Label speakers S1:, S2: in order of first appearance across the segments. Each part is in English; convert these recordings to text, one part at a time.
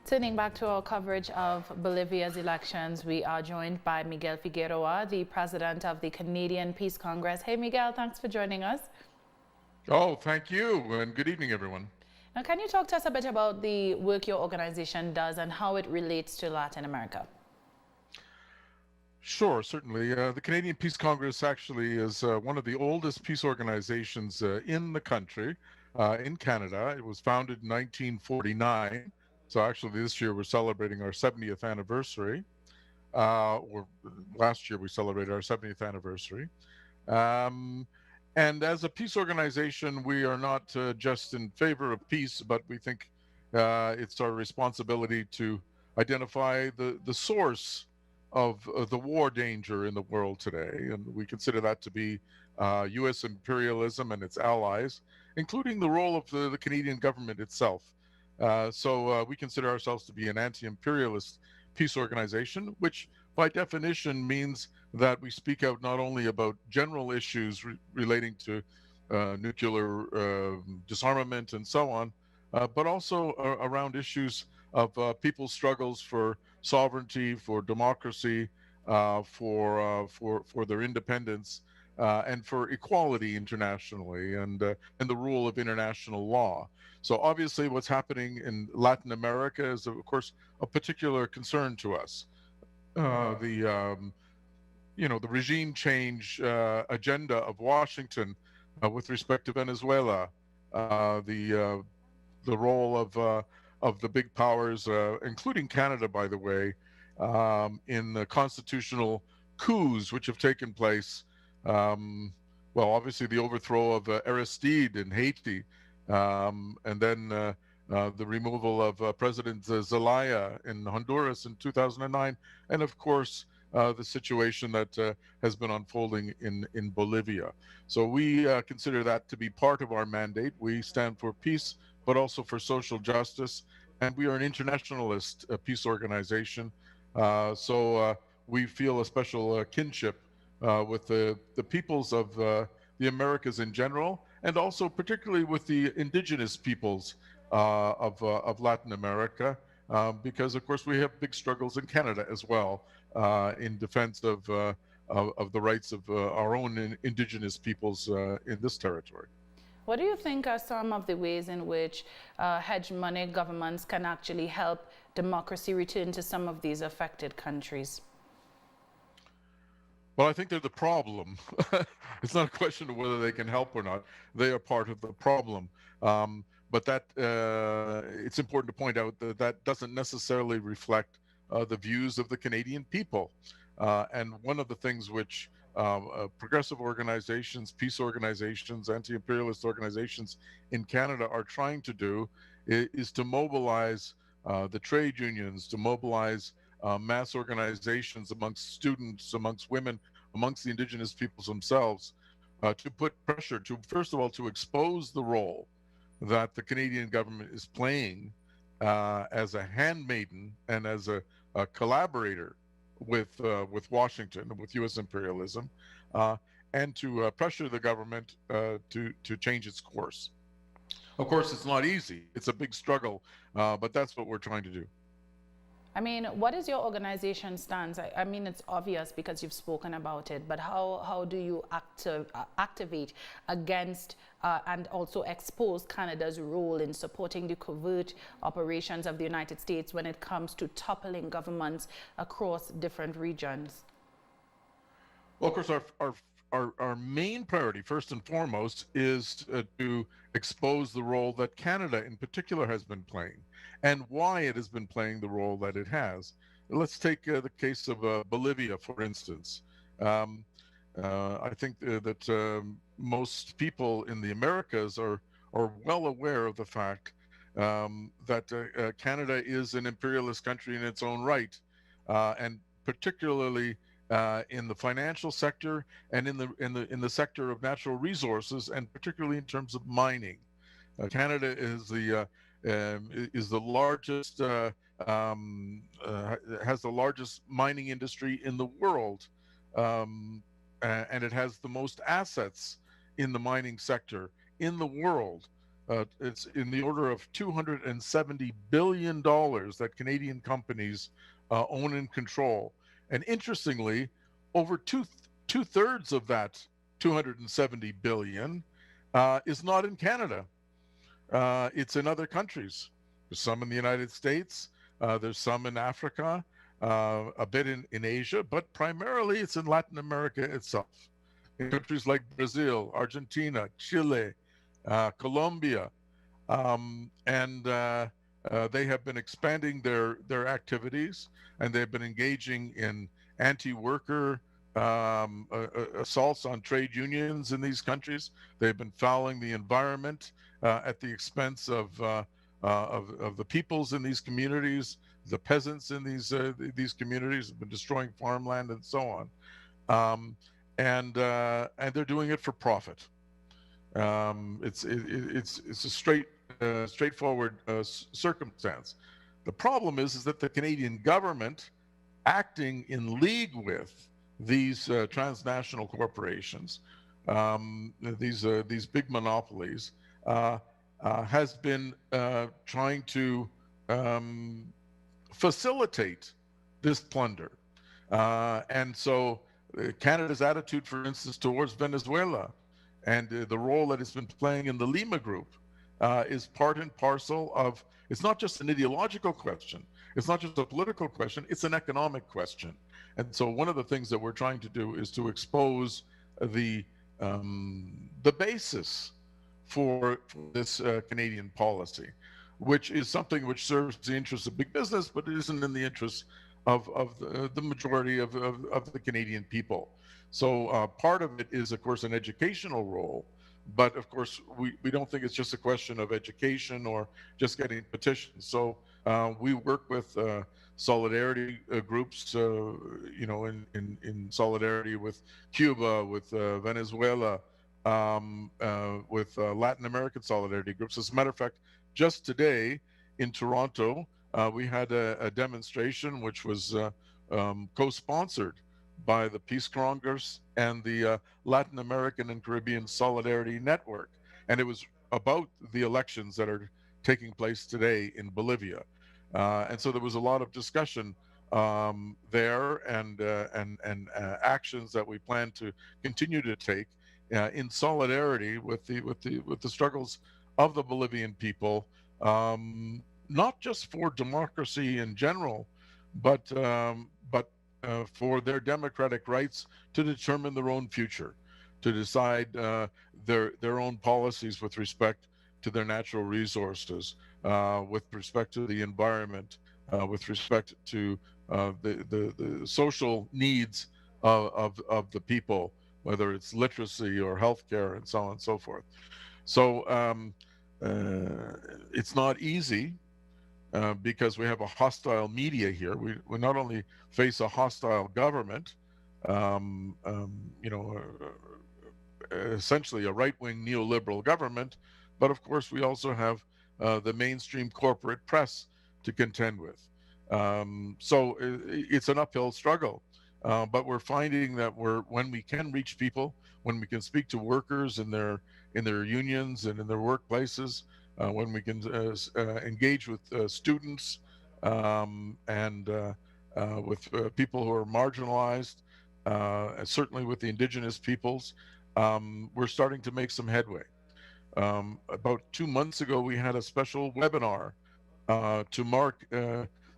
S1: Turning back to our coverage of Bolivia's elections, we are joined by Miguel Figueroa, the president of the Canadian Peace Congress. Hey, Miguel, thanks for joining us.
S2: Oh, thank you, and good evening, everyone.
S1: Now, can you talk to us a bit about the work your organization does and how it relates to Latin America?
S2: Sure, certainly. The Canadian Peace Congress actually is one of the oldest peace organizations in the country, in Canada. It was founded in 1949. So actually, this year we're celebrating our 70th anniversary. Or last year we celebrated our 70th anniversary. Um, and as a peace organization, we are not just in favor of peace, but we think it's our responsibility to identify the source of the war danger in the world today. And we consider that to be US imperialism and its allies, including the role of the Canadian government itself. So we consider ourselves to be an anti-imperialist peace organization, which by definition means that we speak out not only about general issues relating to nuclear disarmament and so on, but also around issues of people's struggles for sovereignty, for democracy, for their independence, and for equality internationally, and the rule of international law. So obviously, what's happening in Latin America is, of course, a particular concern to us. The the regime change agenda of Washington with respect to Venezuela, the role of the big powers, including Canada, by the way, in the constitutional coups which have taken place. Well, obviously the overthrow of Aristide in Haiti, and then the removal of President Zelaya in Honduras in 2009, and of course the situation that has been unfolding in Bolivia. So we consider that to be part of our mandate. We stand for peace, but also for social justice, and we are an internationalist peace organization. So we feel a special kinship with the peoples of the Americas in general, and also particularly with the indigenous peoples of Latin America, because of course we have big struggles in Canada as well in defense of the rights of our own indigenous peoples in this territory.
S1: What do you think are some of the ways in which hegemonic governments can actually help democracy return to some of these affected countries?
S2: Well, I think they're the problem. It's not a question of whether they can help or not. They are part of the problem. But that it's important to point out that that doesn't necessarily reflect the views of the Canadian people. And one of the things which progressive organizations, peace organizations, anti-imperialist organizations in Canada are trying to do is to mobilize the trade unions, to mobilize mass organizations amongst students, amongst women, amongst the indigenous peoples themselves, to put pressure to, first of all, to expose the role that the Canadian government is playing as a handmaiden and as a collaborator with Washington, with U.S. imperialism, and to pressure the government to change its course. Of course, it's not easy. It's a big struggle, but that's what we're trying to do.
S1: I mean, what is your organization's stance? I mean, it's obvious because you've spoken about it, but how do you activate against and also expose Canada's role in supporting the covert operations of the United States when it comes to toppling governments across different regions?
S2: Well, of course, our main priority, first and foremost, is to expose the role that Canada in particular has been playing and why it has been playing the role that it has. Let's take the case of Bolivia, for instance. I think that most people in the Americas are well aware of the fact that Canada is an imperialist country in its own right, and particularly in the financial sector and in the sector of natural resources, and particularly in terms of mining. Canada is the largest has the largest mining industry in the world, and it has the most assets in the mining sector in the world. it's in the order of $270 billion that Canadian companies own and control. And interestingly, over two-thirds of that 270 billion is not in Canada. It's in other countries. There's some in the United States. There's some in Africa, a bit in Asia, but primarily it's in Latin America itself. In countries like Brazil, Argentina, Chile, Colombia, and they have been expanding their activities, and they've been engaging in anti-worker assaults on trade unions in these countries. They've been fouling the environment at the expense of the peoples in these communities. The peasants in these communities have been destroying farmland and so on, and they're doing it for profit. It's a straightforward circumstance. The problem is that the Canadian government, acting in league with these transnational corporations, these big monopolies, has been trying to facilitate this plunder. And so Canada's attitude, for instance, towards Venezuela and the role that it's been playing in the Lima Group is part and parcel of, it's not just an ideological question, it's not just a political question, it's an economic question. And so one of the things that we're trying to do is to expose the basis for this Canadian policy, which is something which serves the interests of big business, but it isn't in the interests of the majority of the Canadian people. So part of it is, of course, an educational role, but of course, we don't think it's just a question of education or just getting petitions. So we work with solidarity groups, in solidarity with Cuba, with Venezuela, with Latin American solidarity groups. As a matter of fact, just today in Toronto, we had a demonstration which was co-sponsored by the Peace Congress and the Latin American and Caribbean Solidarity Network. And it was about the elections that are taking place today in Bolivia. And so there was a lot of discussion there and actions that we plan to continue to take in solidarity with the struggles of the Bolivian people, not just for democracy in general, but for their democratic rights to determine their own future, to decide their own policies with respect to their natural resources, with respect to the environment, with respect to the social needs of the people, whether it's literacy or healthcare and so on and so forth. So it's not easy because we have a hostile media here. We not only face a hostile government, essentially a right-wing neoliberal government, but of course we also have the mainstream corporate press to contend with. So it's an uphill struggle, but we're finding that when we can reach people, when we can speak to workers in their unions and in their workplaces, when we can engage with students and with people who are marginalized, certainly with the indigenous peoples, we're starting to make some headway. About 2 months ago, we had a special webinar to mark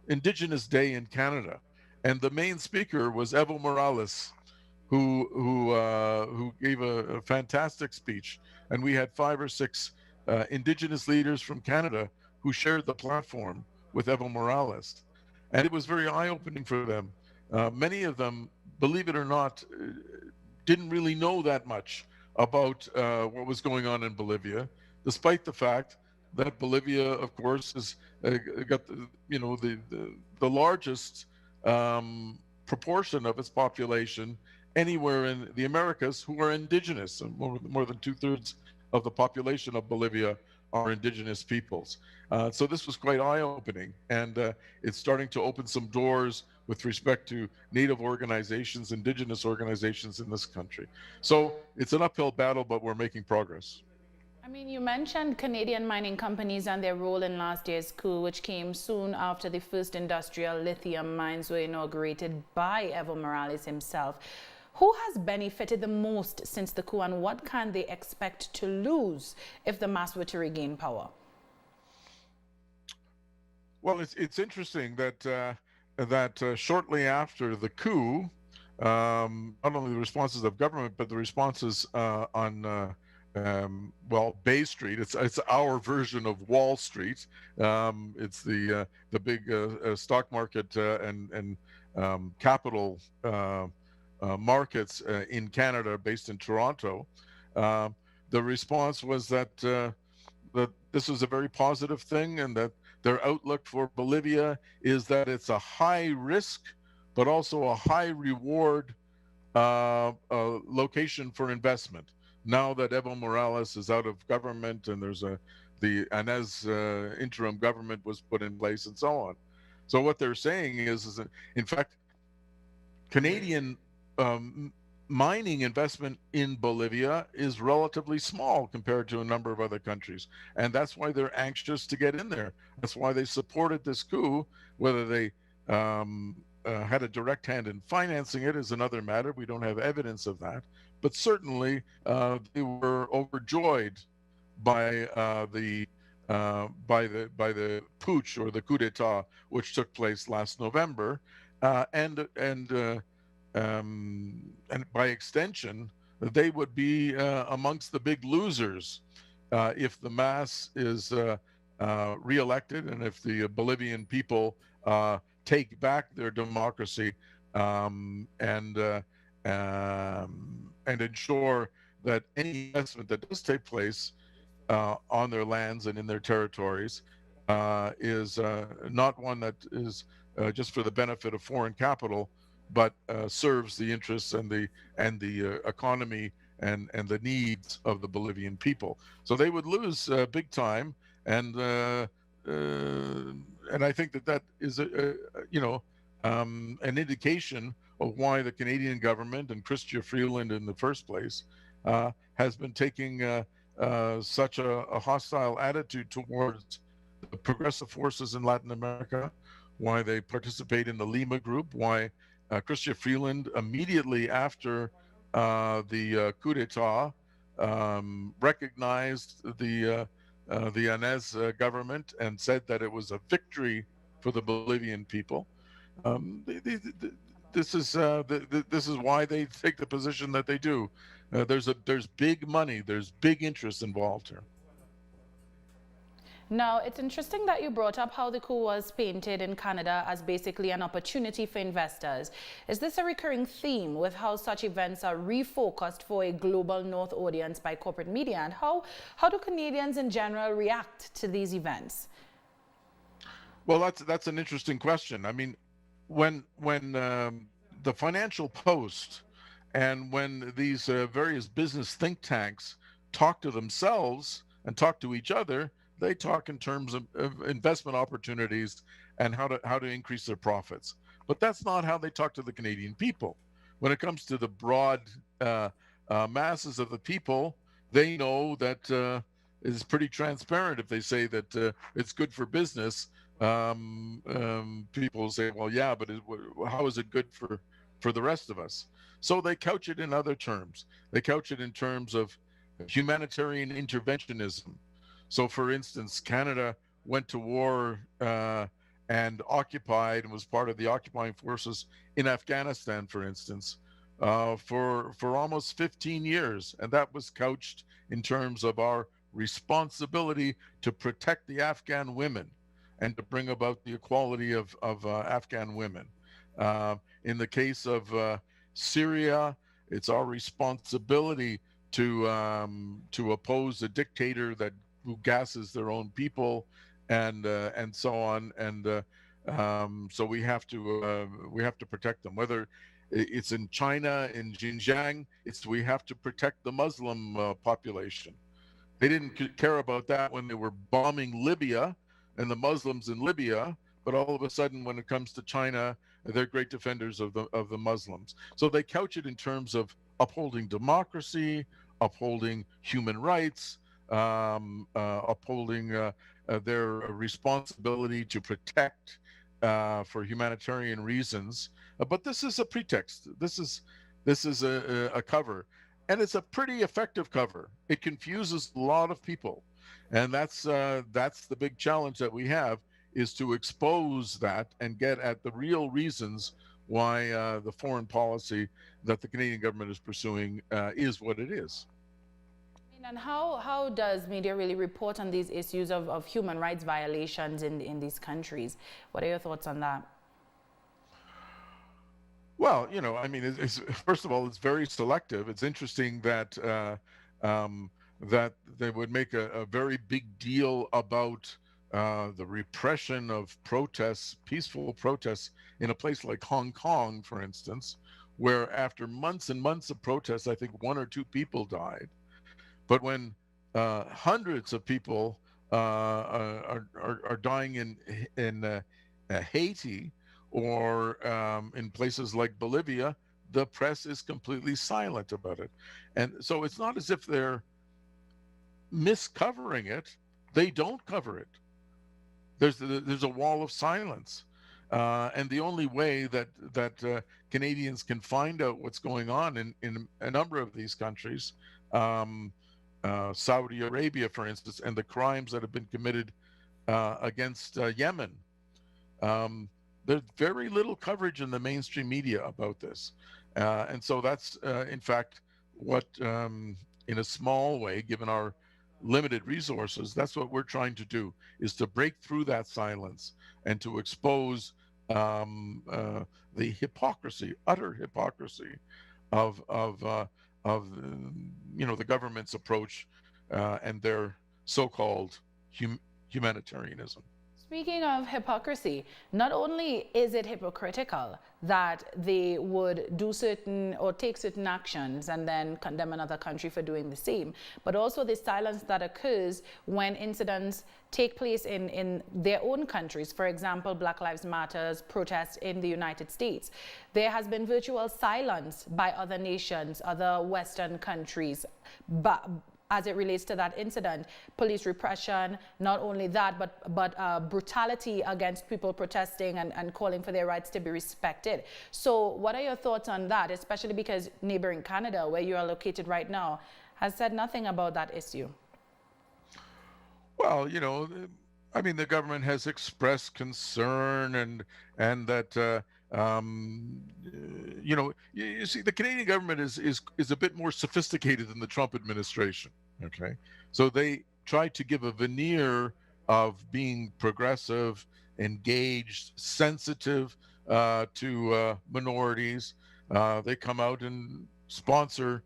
S2: Indigenous Day in Canada, and the main speaker was Evo Morales, who gave a fantastic speech, and we had 5 or 6 Indigenous leaders from Canada who shared the platform with Evo Morales, and it was very eye-opening for them. Many of them, believe it or not, didn't really know that much about what was going on in Bolivia, despite the fact that Bolivia, of course, has got the largest proportion of its population anywhere in the Americas who are indigenous, and more than 2/3 of the population of Bolivia are indigenous peoples. So this was quite eye-opening, and it's starting to open some doors with respect to Native organizations, indigenous organizations in this country. So it's an uphill battle, but we're making progress.
S1: I mean, you mentioned Canadian mining companies and their role in last year's coup, which came soon after the first industrial lithium mines were inaugurated by Evo Morales himself. Who has benefited the most since the coup, and what can they expect to lose if the MAS were to regain power?
S2: Well, it's interesting that shortly after the coup, not only the responses of government, but the responses on well, Bay Street. It's our version of Wall Street. It's the big stock market and capital markets in Canada, based in Toronto. Uh, the response was that this was a very positive thing, and that their outlook for Bolivia is that it's a high risk, but also a high reward location for investment. Now that Evo Morales is out of government and there's the Anez interim government was put in place and so on. So what they're saying is that, in fact, Canadian mining investment in Bolivia is relatively small compared to a number of other countries. And that's why they're anxious to get in there. That's why they supported this coup. Whether they had a direct hand in financing it is another matter. We don't have evidence of that. But certainly they were overjoyed by the putsch, or the coup d'état, which took place last November, and by extension, they would be amongst the big losers if the MAS is reelected, and if the Bolivian people take back their democracy, and ensure that any investment that does take place on their lands and in their territories is not one that is just for the benefit of foreign capital, but serves the interests and the economy and the needs of the Bolivian people. So they would lose big time, and I think that is an indication of why the Canadian government and Chrystia Freeland in the first place has been taking such a hostile attitude towards the progressive forces in Latin America, why they participate in the Lima Group, why Chrystia Freeland, immediately after the coup d'etat, recognized the Anez government and said that it was a victory for the Bolivian people. This is why they take the position that they do. There's big money, there's big interest involved here.
S1: Now, it's interesting that you brought up how the coup was painted in Canada as basically an opportunity for investors. Is this a recurring theme with how such events are refocused for a global North audience by corporate media? And how do Canadians in general react to these events?
S2: Well, that's an interesting question. I mean, when the Financial Post and when these various business think tanks talk to themselves and talk to each other, they talk in terms of investment opportunities and how to increase their profits. But that's not how they talk to the Canadian people. When it comes to the broad masses of the people, they know that it's pretty transparent. If they say that it's good for business, people say, well, yeah, but how is it good for the rest of us? So they couch it in other terms. They couch it in terms of humanitarian interventionism. So, for instance, Canada went to war and occupied and was part of the occupying forces in Afghanistan, for instance, for almost 15 years, and that was couched in terms of our responsibility to protect the Afghan women and to bring about the equality of Afghan women. In the case of Syria, it's our responsibility to oppose a dictator who gasses their own people, and so on. And so we have to protect them. Whether it's in China, in Xinjiang, we have to protect the Muslim population. They didn't care about that when they were bombing Libya and the Muslims in Libya, but all of a sudden, when it comes to China, they're great defenders of the Muslims. So they couch it in terms of upholding democracy, upholding human rights, upholding their responsibility to protect for humanitarian reasons. But this is a pretext. This is a cover, and it's a pretty effective cover. It confuses a lot of people, and that's the big challenge that we have, is to expose that and get at the real reasons why the foreign policy that the Canadian government is pursuing is what it is.
S1: And how does media really report on these issues of human rights violations in these countries? What are your thoughts on that?
S2: Well, I mean, first of all, it's very selective. It's interesting that that they would make a very big deal about the repression of protests, peaceful protests, in a place like Hong Kong, for instance, where after months and months of protests, I think one or two people died. But when hundreds of people are dying in Haiti, or in places like Bolivia, the press is completely silent about it. And so it's not as if they're miscovering it; they don't cover it. There's a wall of silence, and the only way that Canadians can find out what's going on in a number of these countries, um, Saudi Arabia, for instance, and the crimes that have been committed against Yemen. Um, there's very little coverage in the mainstream media about this. And so that's, in fact, what, in a small way, given our limited resources, that's what we're trying to do, is to break through that silence and to expose the hypocrisy, utter hypocrisy of the government's approach and their so-called humanitarianism.
S1: Speaking of hypocrisy, not only is it hypocritical that they would do certain or take certain actions and then condemn another country for doing the same, but also the silence that occurs when incidents take place in their own countries. For example, Black Lives Matter's protests in the United States. There has been virtual silence by other nations, other Western countries, but as it relates to that incident, police repression, not only that, but brutality against people protesting and calling for their rights to be respected. So what are your thoughts on that, especially because neighboring Canada, where you are located right now, has said nothing about that issue?
S2: Well, I mean, the government has expressed concern, and that you see, the Canadian government is a bit more sophisticated than the Trump administration. Okay, so they try to give a veneer of being progressive, engaged, sensitive to minorities. They come out and sponsor,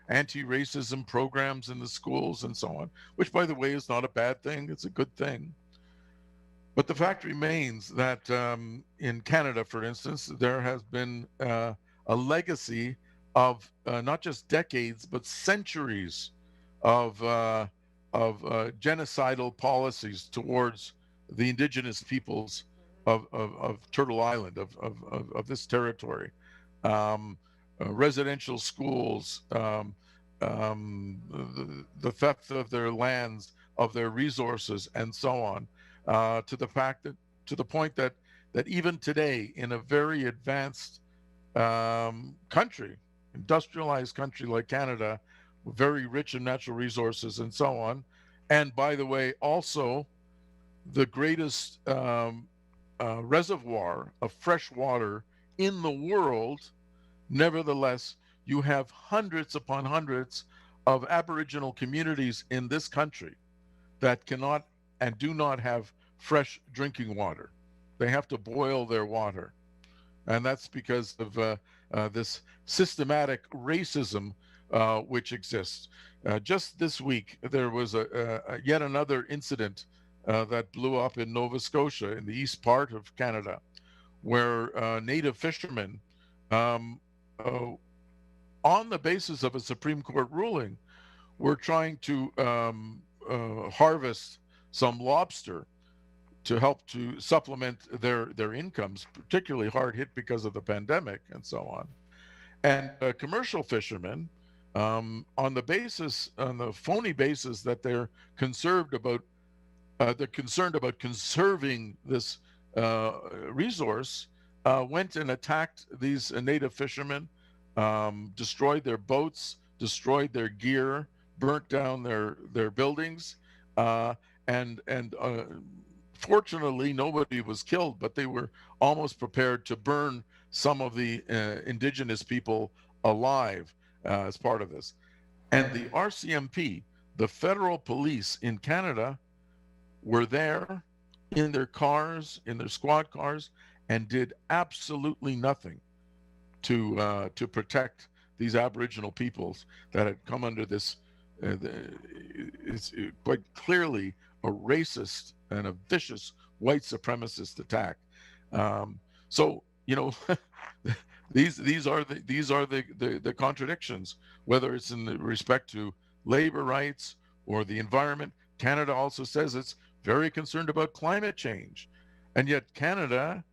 S2: anti-racism programs in the schools and so on, which, by the way, is not a bad thing. It's a good thing. But the fact remains that in Canada, for instance, there has been a legacy of not just decades, but centuries of genocidal policies towards the indigenous peoples of Turtle Island, of this territory. Residential schools, the theft of their lands, of their resources, and so on, to the point that even today, in a very advanced country, industrialized country like Canada, very rich in natural resources and so on, and by the way, also the greatest reservoir of fresh water in the world. Nevertheless, you have hundreds upon hundreds of Aboriginal communities in this country that cannot and do not have fresh drinking water. They have to boil their water. And that's because of this systematic racism which exists. Just this week, there was yet another incident that blew up in Nova Scotia, in the east part of Canada, where native fishermen, um, uh, on the basis of a Supreme Court ruling, were trying to harvest some lobster to help to supplement their incomes, particularly hard hit because of the pandemic and so on. And commercial fishermen on the phony basis that they're concerned about conserving this resource, went and attacked these native fishermen, destroyed their boats, destroyed their gear, burnt down their buildings, uh, and fortunately nobody was killed, but they were almost prepared to burn some of the indigenous people alive as part of this. And the RCMP, the federal police in Canada, were there in their cars, in their squad cars, and did absolutely nothing to protect these Aboriginal peoples that had come under this. It's quite clearly a racist and a vicious white supremacist attack. So you know, these are the contradictions. Whether it's in respect to labor rights or the environment, Canada also says it's very concerned about climate change, and yet Canada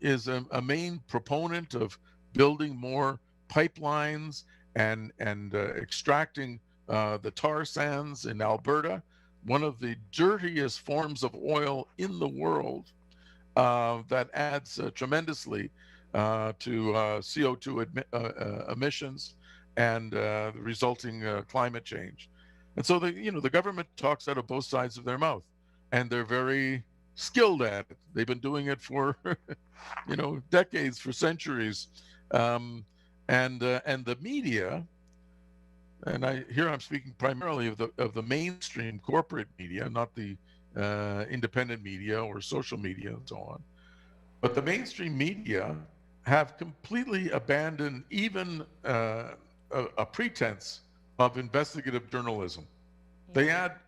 S2: is a main proponent of building more pipelines and extracting the tar sands in Alberta, one of the dirtiest forms of oil in the world, that adds tremendously to CO2 emissions and the resulting climate change. And so the government talks out of both sides of their mouth, and they're very skilled at it. They've been doing it for decades, for centuries, and the media. And I'm speaking primarily of the mainstream corporate media, not the independent media or social media and so on. But the mainstream media have completely abandoned even a pretense of investigative journalism. They
S1: Yeah.
S2: add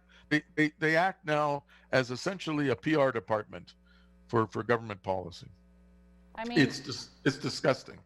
S2: they act now as essentially a PR department for government policy.
S1: I mean,
S2: It's disgusting.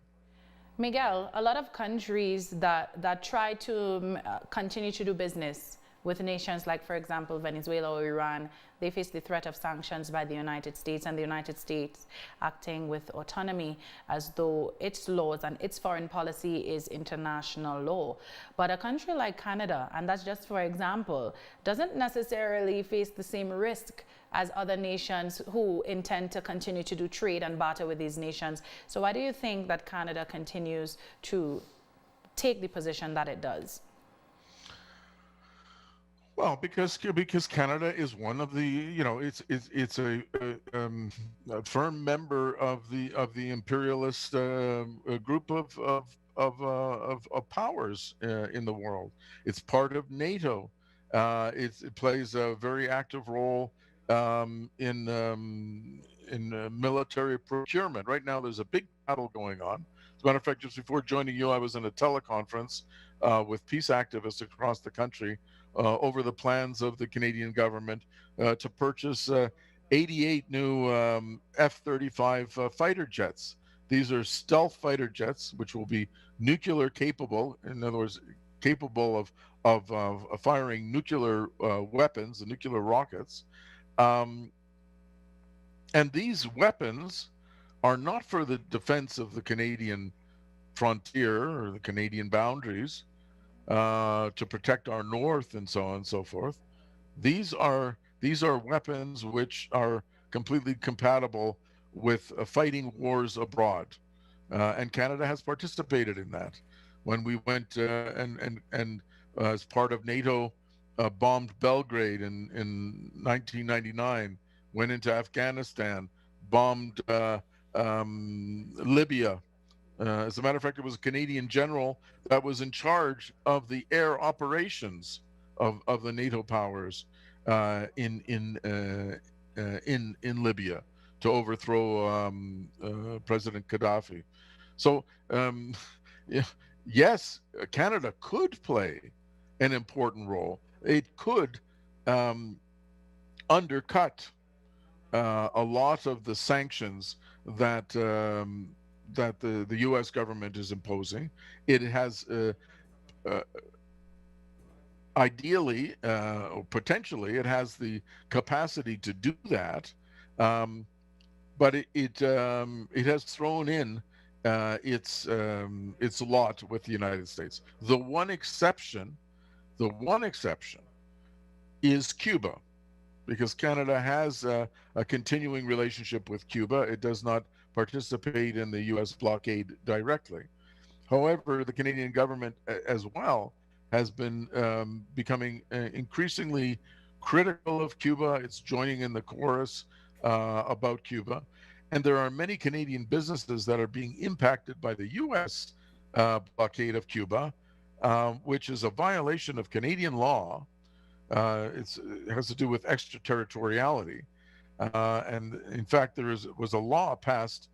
S1: Miguel, a lot of countries that try to continue to do business with nations like, for example, Venezuela or Iran, they face the threat of sanctions by the United States, and the United States acting with autonomy as though its laws and its foreign policy is international law. But a country like Canada, and that's just for example, doesn't necessarily face the same risk as other nations who intend to continue to do trade and barter with these nations. So why do you think that Canada continues to take the position that it does?
S2: Well, because Canada is one of the it's a firm member of the imperialist group of powers in the world. It's part of NATO. It plays a very active role in military procurement. Right now, there's a big battle going on. As a matter of fact, just before joining you, I was in a teleconference with peace activists across the country over the plans of the Canadian government to purchase 88 new F-35 fighter jets. These are stealth fighter jets, which will be nuclear capable. In other words, capable of firing nuclear weapons and nuclear rockets. Um, and these weapons are not for the defense of the Canadian frontier or the Canadian boundaries, to protect our north and so on and so forth. These are weapons which are completely compatible with fighting wars abroad, and Canada has participated in that. When we went and as part of NATO, bombed Belgrade in 1999, went into Afghanistan, bombed Libya. As a matter of fact, it was a Canadian general that was in charge of the air operations of the NATO powers in Libya to overthrow President Gaddafi. So yeah, yes, Canada could play an important role. It could undercut a lot of the sanctions that the U.S. government is imposing. It has uh, ideally or potentially it has the capacity to do that, but it has thrown in its lot with the United States. The one exception is Cuba, because Canada has a continuing relationship with Cuba. It does not participate in the U.S. blockade directly. However, the Canadian government as well has been becoming increasingly critical of Cuba. It's joining in the chorus about Cuba. And there are many Canadian businesses that are being impacted by the U.S. Blockade of Cuba, which is a violation of Canadian law. It has to do with extraterritoriality. And in fact, was a law passed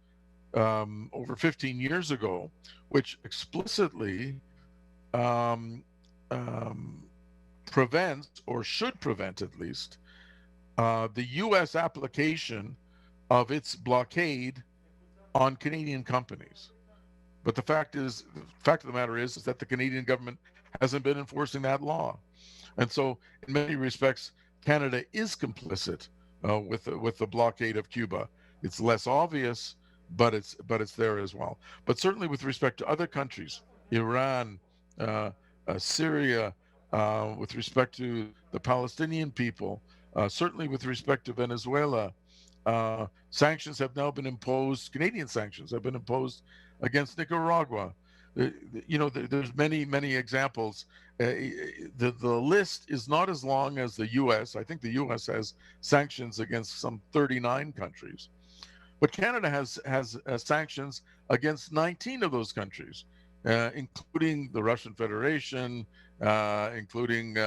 S2: over 15 years ago, which explicitly um, um, prevents, or should prevent at least, the U.S. application of its blockade on Canadian companies. But the fact of the matter is that the Canadian government hasn't been enforcing that law, and so in many respects, Canada is complicit with the blockade of Cuba. It's less obvious, but it's there as well. But certainly with respect to other countries, Iran, uh, Syria, with respect to the Palestinian people, certainly with respect to Venezuela, sanctions have now been imposed. Canadian sanctions have been imposed against Nicaragua. There's many examples. The list is not as long as the U.S. I think the U.S. has sanctions against some 39 countries, but Canada has sanctions against 19 of those countries, including the Russian Federation, including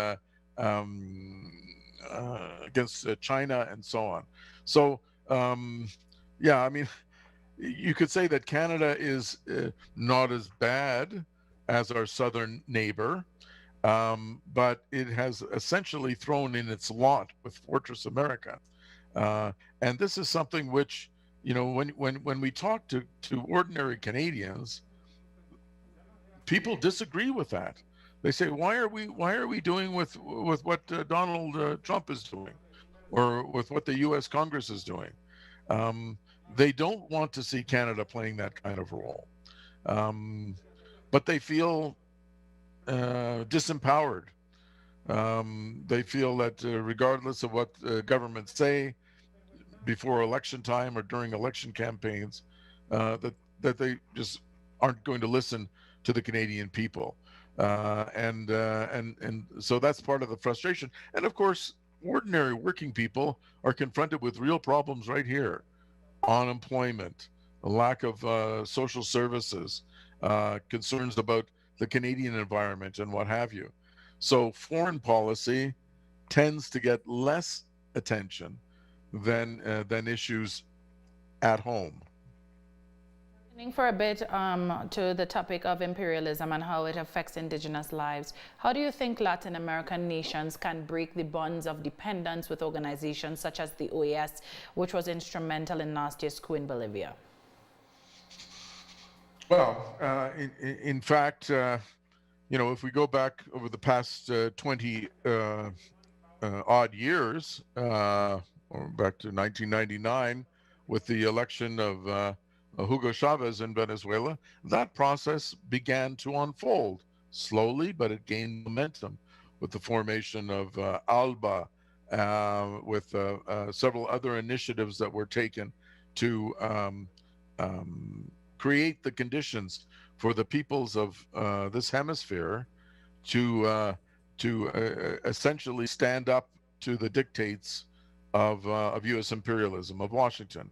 S2: against China, and so on. So, yeah, I mean, you could say that Canada is not as bad as our southern neighbor, but it has essentially thrown in its lot with Fortress America. And this is something which, when we talk to ordinary Canadians, people disagree with that. They say, why are we doing with what Donald Trump is doing, or with what the U.S. Congress is doing? Um, they don't want to see Canada playing that kind of role, but they feel disempowered. They feel that regardless of what governments say before election time or during election campaigns, that they just aren't going to listen to the Canadian people, and so that's part of the frustration. And of course, ordinary working people are confronted with real problems right here: unemployment, a lack of social services, concerns about the Canadian environment, and what have you. So foreign policy tends to get less attention than issues at home.
S1: Turning for a bit to the topic of imperialism and how it affects indigenous lives, how do you think Latin American nations can break the bonds of dependence with organizations such as the OAS, which was instrumental in last year's coup in Bolivia?
S2: Well, in fact, if we go back over the past 20 odd years, or back to 1999, with the election of Hugo Chavez in Venezuela, that process began to unfold slowly, but it gained momentum with the formation of ALBA, with several other initiatives that were taken to create the conditions for the peoples of this hemisphere to essentially stand up to the dictates of U.S. imperialism, of Washington.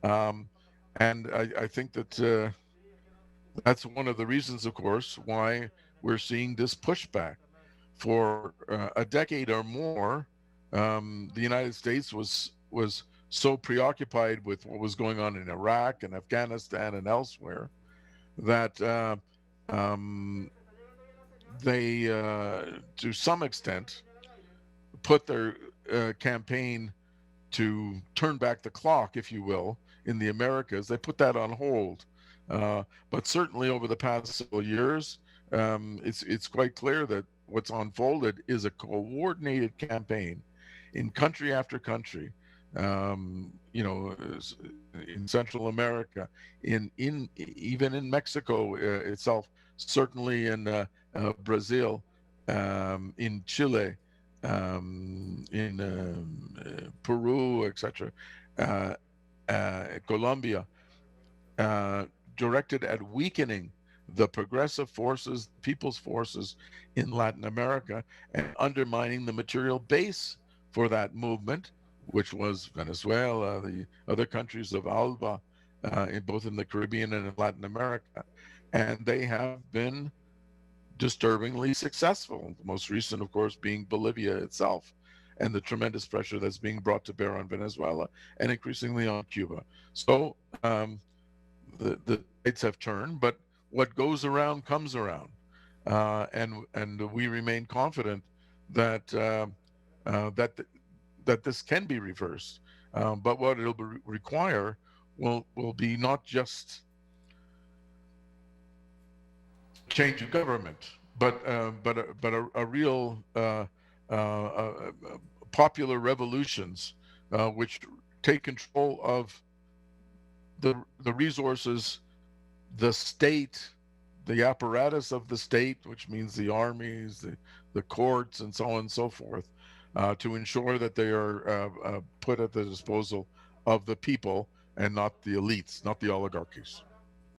S2: Um, and I think that that's one of the reasons, of course, why we're seeing this pushback. For a decade or more, the United States was so preoccupied with what was going on in Iraq and Afghanistan and elsewhere that they, to some extent, put their campaign to turn back the clock, if you will, in the Americas. They put that on hold. But certainly over the past several years, it's quite clear that what's unfolded is a coordinated campaign in country after country you know, in Central America, in even in Mexico itself, certainly in Brazil, in Chile, in Peru, etc., uh, Colombia, uh, directed at weakening the progressive forces, people's forces in Latin America, and undermining the material base for that movement, which was Venezuela, the other countries of ALBA, both in the Caribbean and in Latin America. And they have been disturbingly successful. The most recent, of course, being Bolivia itself, and the tremendous pressure that's being brought to bear on Venezuela and increasingly on Cuba. So the tides have turned, but what goes around comes around, and we remain confident that that that this can be reversed. But what it'll require will be not just change of government, but a real popular revolutions which take control of the resources, the state, the apparatus of the state, which means the armies, the courts, and so on and so forth, to ensure that they are put at the disposal of the people and not the elites, not the oligarchies.